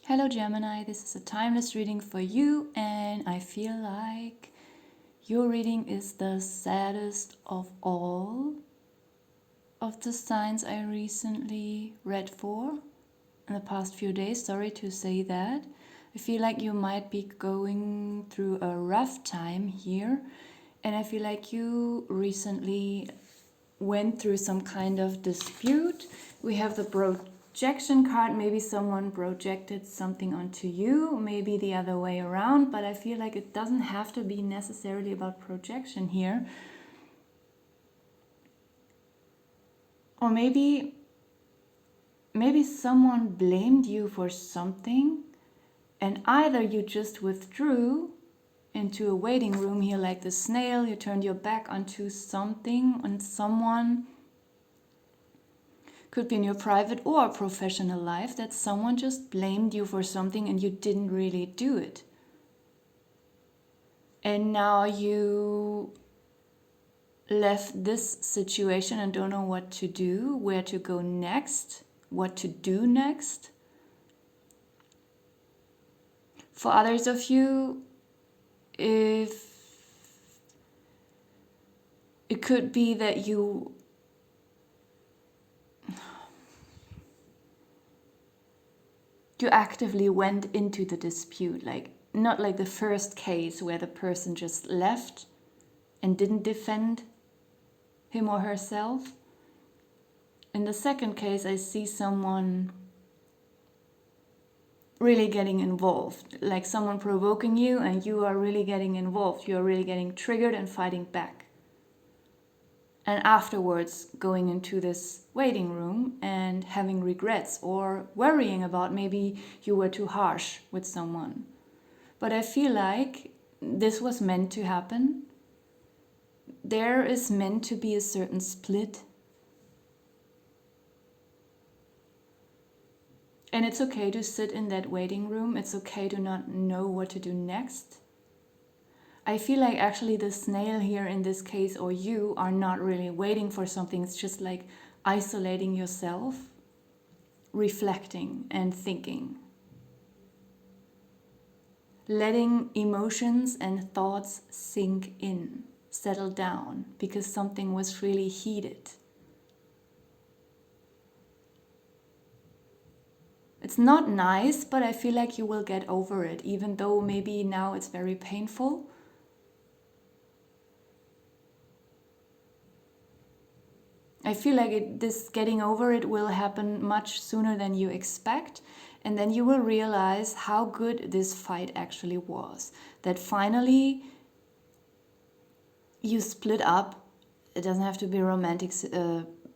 Hello Gemini, this is a timeless reading for you, and I feel like your reading is the saddest of all of the signs I recently read for in the past few days. Sorry to say that. I feel like you might be going through a rough time here, and I feel like you recently went through some kind of dispute. We have the projection card. Maybe someone projected something onto you, maybe the other way around, but I feel like it doesn't have to be necessarily about projection here. Or maybe someone blamed you for something, and either you just withdrew into a waiting room here like the snail, you turned your back onto something and someone. Could be in your private or professional life that someone just blamed you for something and you didn't really do it. And now you left this situation and don't know what to do, where to go next, what to do next. For others of you, if it could be that you actively went into the dispute, like not like the first case where the person just left and didn't defend him or herself. In the second case, I see someone really getting involved, like someone provoking you and you are really getting involved. You are really getting triggered and fighting back. And afterwards going into this waiting room and having regrets or worrying about maybe you were too harsh with someone. But I feel like this was meant to happen. There is meant to be a certain split. And it's okay to sit in that waiting room. It's okay to not know what to do next. I feel like actually the snail here in this case, or you, are not really waiting for something. It's just like isolating yourself, reflecting and thinking. Letting emotions and thoughts sink in, settle down, because something was really heated. It's not nice, but I feel like you will get over it, even though maybe now it's very painful. I feel like this getting over it will happen much sooner than you expect. And then you will realize how good this fight actually was. That finally you split up. It doesn't have to be a romantic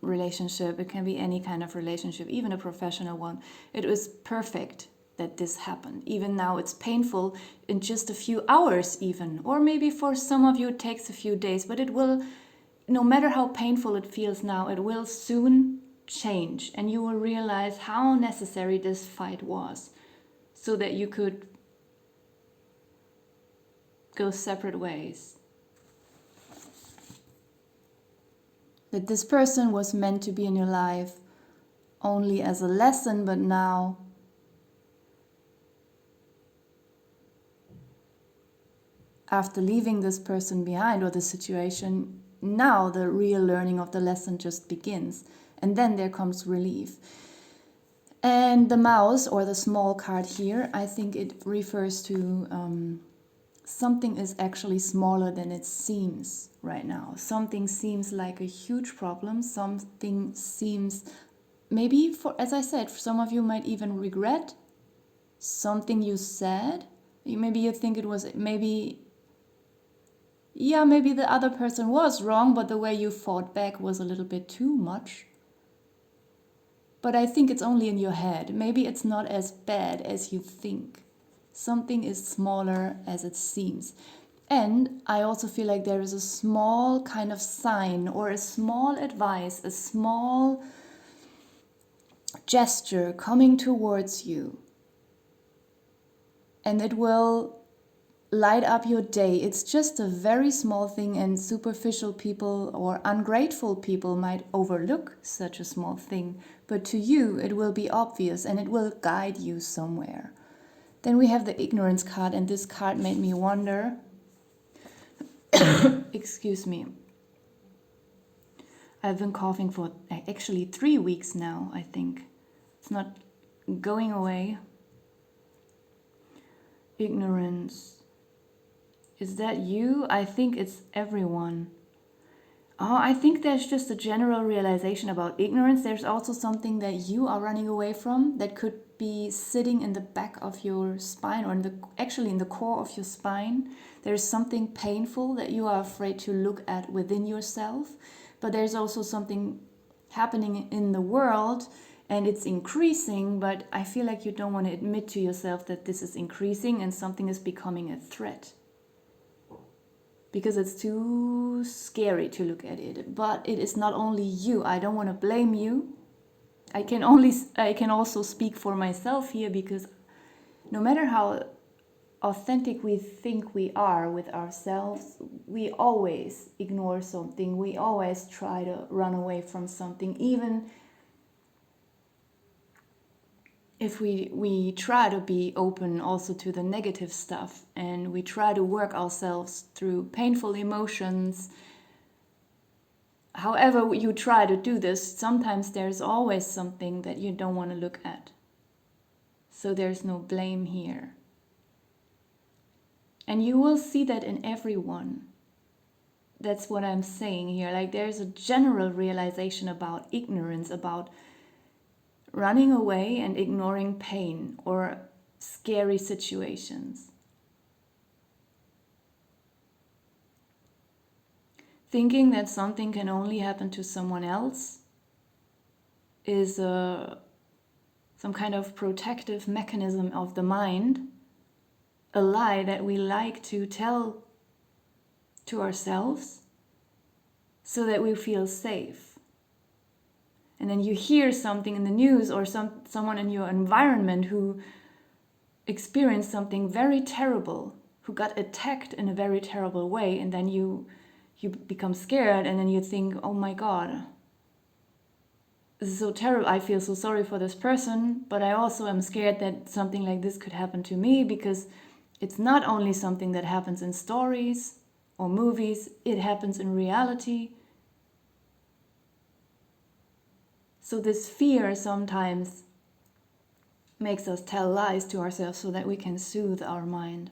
relationship. It can be any kind of relationship, even a professional one. It was perfect that this happened. Even now it's painful in just a few hours even. Or maybe for some of you it takes a few days, but it will... No matter how painful it feels now, it will soon change and you will realize how necessary this fight was so that you could go separate ways. That this person was meant to be in your life only as a lesson, but now after leaving this person behind or the situation, now the real learning of the lesson just begins, and then there comes relief. And the mouse, or the small card here, I think it refers to something is actually smaller than it seems right now. Something seems like a huge problem. Something seems, maybe, for, as I said, some of you might even regret something you said. Maybe you think it was, maybe the other person was wrong, but the way you fought back was a little bit too much. But I think it's only in your head. Maybe it's not as bad as you think. Something is smaller as it seems. And I also feel like there is a small kind of sign or a small advice, a small gesture coming towards you. And it will light up your day. It's just a very small thing, and superficial people or ungrateful people might overlook such a small thing. But to you, it will be obvious and it will guide you somewhere. Then we have the ignorance card, and this card made me wonder. Excuse me. I've been coughing for actually 3 weeks now, I think. It's not going away. Ignorance. Is that you? I think it's everyone. Oh, I think there's just a general realization about ignorance. There's also something that you are running away from that could be sitting in the back of your spine, or actually in the core of your spine. There's something painful that you are afraid to look at within yourself. But there's also something happening in the world, and it's increasing, but I feel like you don't want to admit to yourself that this is increasing and something is becoming a threat. Because it's too scary to look at it. But it is not only you. I don't want to blame you. I can also speak for myself here, because no matter how authentic we think we are with ourselves, we always ignore something. We always try to run away from something, even if we try to be open also to the negative stuff, and we try to work ourselves through painful emotions. However you try to do this, sometimes there's always something that you don't want to look at. So there's no blame here. And you will see that in everyone. That's what I'm saying here. Like, there's a general realization about ignorance, about running away and ignoring pain or scary situations. Thinking that something can only happen to someone else is some kind of protective mechanism of the mind, a lie that we like to tell to ourselves so that we feel safe. And then you hear something in the news, or someone in your environment who experienced something very terrible, who got attacked in a very terrible way, and then you become scared, and then you think, oh my God, this is so terrible. I feel so sorry for this person, but I also am scared that something like this could happen to me, because it's not only something that happens in stories or movies, it happens in reality. So this fear sometimes makes us tell lies to ourselves so that we can soothe our mind.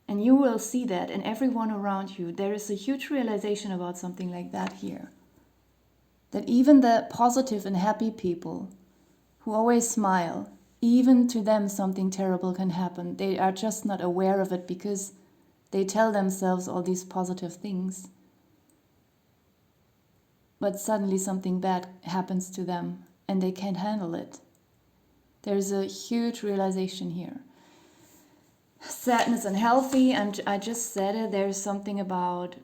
And you will see that in everyone around you. There is a huge realization about something like that here. That even the positive and happy people who always smile, even to them something terrible can happen. They are just not aware of it because they tell themselves all these positive things. But suddenly something bad happens to them and they can't handle it. There's a huge realization here. Sadness and healthy, and I just said it, there's something about,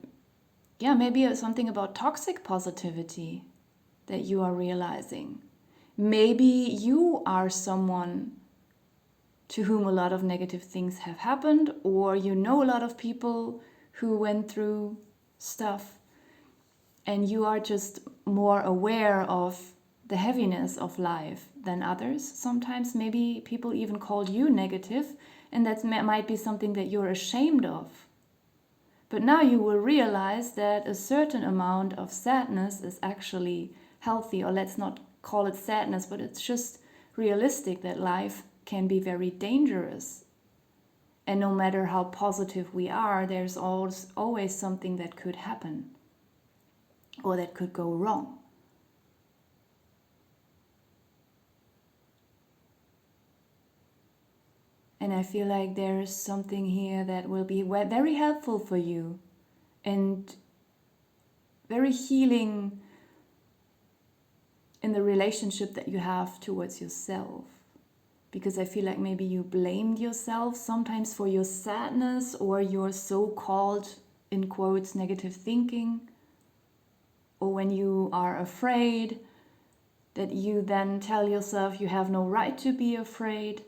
maybe something about toxic positivity that you are realizing. Maybe you are someone to whom a lot of negative things have happened, or you know a lot of people who went through stuff, and you are just more aware of the heaviness of life than others. Sometimes maybe people even call you negative, and that might be something that you're ashamed of. But now you will realize that a certain amount of sadness is actually healthy, or let's not call it sadness, but it's just realistic that life can be very dangerous. And no matter how positive we are, there's always something that could happen or that could go wrong. And I feel like there's something here that will be very helpful for you and very healing in the relationship that you have towards yourself. Because I feel like maybe you blamed yourself sometimes for your sadness or your so-called, in quotes, negative thinking. Or when you are afraid, that you then tell yourself you have no right to be afraid,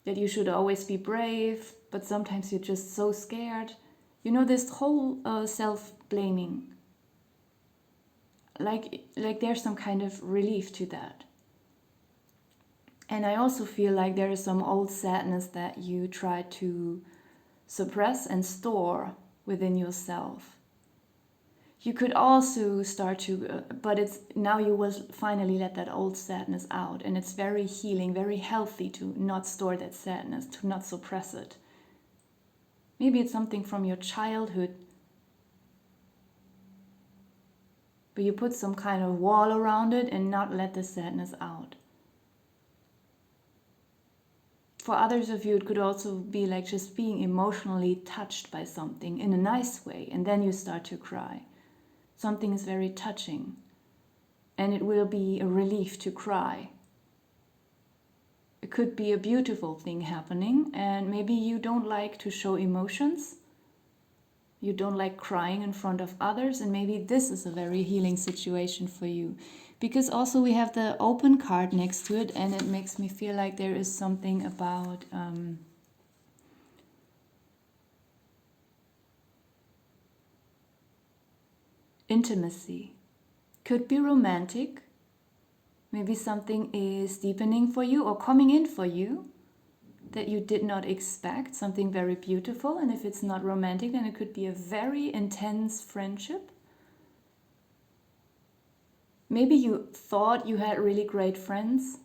that you should always be brave, but sometimes you're just so scared. You know, this whole self-blaming. Like there's some kind of relief to that. And I also feel like there is some old sadness that you try to suppress and store within yourself. You could also start to, but it's now you will finally let that old sadness out, and it's very healing, very healthy to not store that sadness, to not suppress it. Maybe it's something from your childhood, but you put some kind of wall around it and not let the sadness out. For others of you, it could also be like just being emotionally touched by something in a nice way, and then you start to cry. Something is very touching, and it will be a relief to cry. It could be a beautiful thing happening, and maybe you don't like to show emotions. You don't like crying in front of others, and maybe this is a very healing situation for you. Because also we have the open card next to it, and it makes me feel like there is something about intimacy. Could be romantic. Maybe something is deepening for you or coming in for you that you did not expect, something very beautiful. And if it's not romantic, then it could be a very intense friendship. Maybe you thought you had really great friends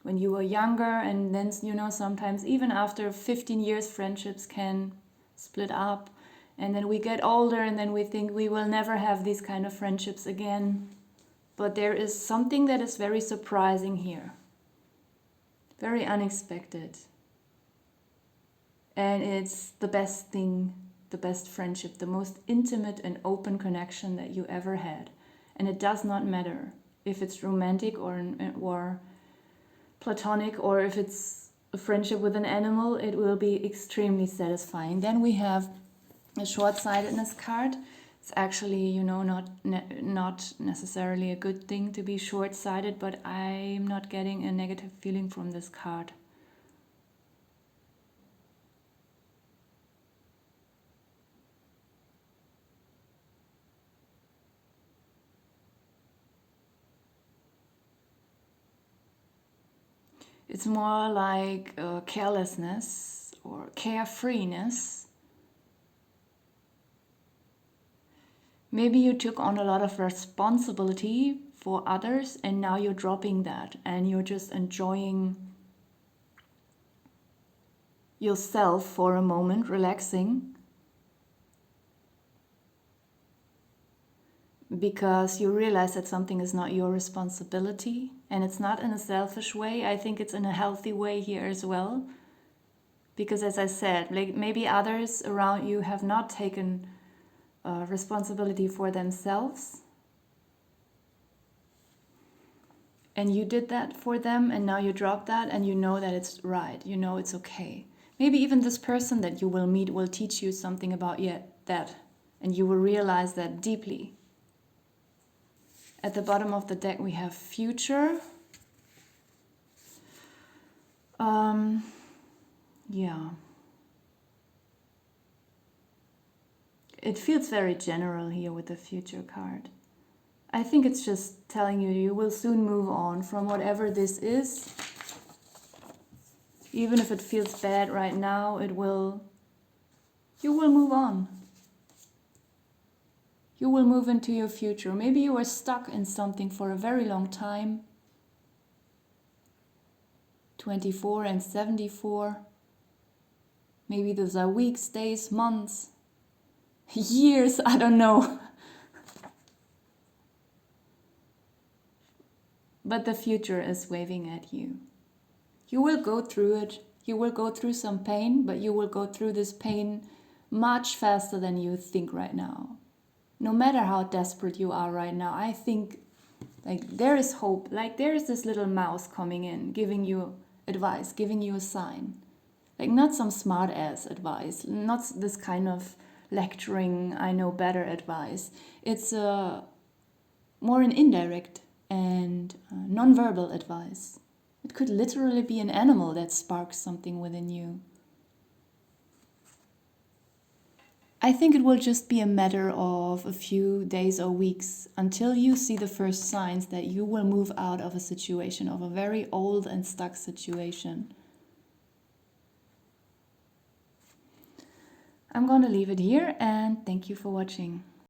when you were younger, and then, sometimes even after 15 years, friendships can split up. And then we get older, and then we think we will never have these kind of friendships again. But there is something that is very surprising here. Very unexpected. And it's the best thing, the best friendship, the most intimate and open connection that you ever had. And it does not matter if it's romantic or platonic, or if it's a friendship with an animal, it will be extremely satisfying. Then we have a short-sightedness card. It's actually, not necessarily a good thing to be short-sighted, but I'm not getting a negative feeling from this card. It's more like carelessness or carefreeness. Maybe you took on a lot of responsibility for others, and now you're dropping that and you're just enjoying yourself for a moment, relaxing, because you realize that something is not your responsibility, and it's not in a selfish way. I think it's in a healthy way here as well, because as I said, like maybe others around you have not taken responsibility for themselves, and you did that for them, and now you drop that, and you know that it's right, it's okay. Maybe even this person that you will meet will teach you something about that, and you will realize that deeply. At the bottom of the deck we have future. Yeah. It feels very general here with the future card. I think it's just telling you you will soon move on from whatever this is. Even if it feels bad right now, you will move on. You will move into your future. Maybe you were stuck in something for a very long time. 24 and 74. Maybe those are weeks, days, months, years, I don't know. But the future is waving at you. You will go through it. You will go through some pain, but you will go through this pain much faster than you think right now. No matter how desperate you are right now, I think like there is hope. Like there is this little mouse coming in, giving you advice, giving you a sign. Like not some smart ass advice, not this kind of lecturing, I know better advice. It's more an indirect and non-verbal advice. It could literally be an animal that sparks something within you. I think it will just be a matter of a few days or weeks until you see the first signs that you will move out of a situation, of a very old and stuck situation. I'm going to leave it here and thank you for watching.